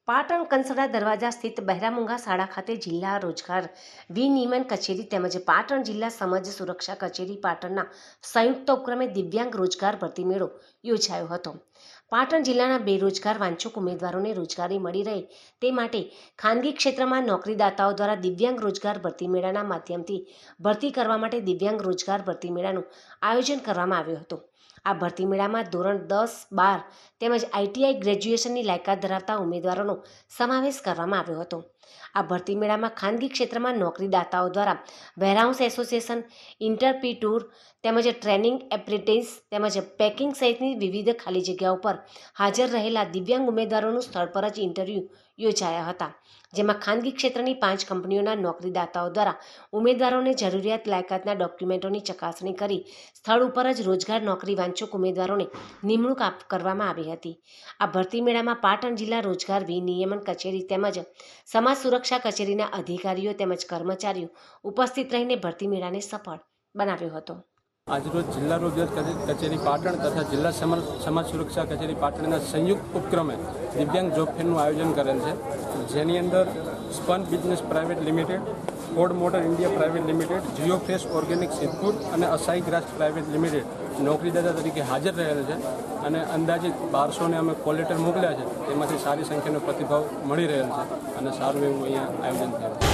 પાટણ કંસડા દરવાજા સ્થિત બહેરામુંગા શાળા ખાતે જિલ્લા રોજગાર વિનિયમન કચેરી તેમજ પાટણ જિલ્લા સમાજ સુરક્ષા કચેરી પાટણના સંયુક્ત ઉપક્રમે દિવ્યાંગ રોજગાર ભરતી મેળો યોજાયો હતો। પાટણ જિલ્લાના બેરોજગાર વાંછુક ઉમેદવારોને રોજગારી મળી રહે તે માટે ખાનગી ક્ષેત્રમાં નોકરીદાતાઓ દ્વારા દિવ્યાંગ રોજગાર ભરતી મેળાના માધ્યમથી ભરતી કરવા માટે દિવ્યાંગ રોજગાર ભરતી મેળાનું આયોજન કરવામાં આવ્યું હતું। આ ભરતી મેળામાં ધોરણ 10-12 તેમજ આઈટીઆઈ ગ્રેજ્યુએશનની લાયકાત ધરાવતા ઉમેદવારોનો સમાવેશ કરવામાં આવ્યો હતો। આ ભરતી મેળામાં ખાનગી ક્ષેત્રમાં નોકરીદાતાઓ દ્વારા વેરહાઉસ એસોસિએશન, ઇન્ટરપ્રિટુર તેમજ ટ્રેનિંગ એપ્રેન્ટિસ તેમજ પેકિંગ સહિતની વિવિધ ખાલી જગ્યાઓ પર હાજર રહેલા દિવ્યાંગ ઉમેદવારોનું સ્થળ પર જ ઇન્ટરવ્યૂ યોજાયા હતા, જેમાં ખાનગી ક્ષેત્રની 5 કંપનીઓના નોકરીદાતાઓ દ્વારા ઉમેદવારોને જરૂરિયાત લાયકાતના ડોક્યુમેન્ટોની ચકાસણી કરી સ્થળ ઉપર જ રોજગાર નોકરી વાંછુક ઉમેદવારોને નિમણૂક કરવામાં આવી હતી। આ ભરતી મેળામાં પાટણ જિલ્લા રોજગાર વિનિયમન કચેરી તેમજ સમાજ સુરક્ષા કચેરીના અધિકારીઓ તેમજ કર્મચારીઓ ઉપસ્થિત રહીને ભરતી મેળાને સફળ બનાવ્યો હતો। આજરોજ જિલ્લા રોજગાર કચેરી પાટણ તથા જિલ્લા સમાજ સુરક્ષા કચેરી પાટણના સંયુક્ત ઉપક્રમે દિવ્યાંગ જોબ ફેરનું આયોજન કરેલ છે, જેની અંદર spun business private limited, Ford motor India private limited, Jio fresh organic Sidhpur અને અસાઈ ગ્રાસ પ્રાઇવેટ લિમિટેડ નોકરીદાતા તરીકે હાજર રહેલ છે અને અંદાજિત 1200ને અમે કોલ લેટર મોકલ્યા છે, તેમાંથી સારી સંખ્યાનો પ્રતિભાવ મળી રહેલ છે અને સારું એવું અહીંયા આયોજન થયું છે।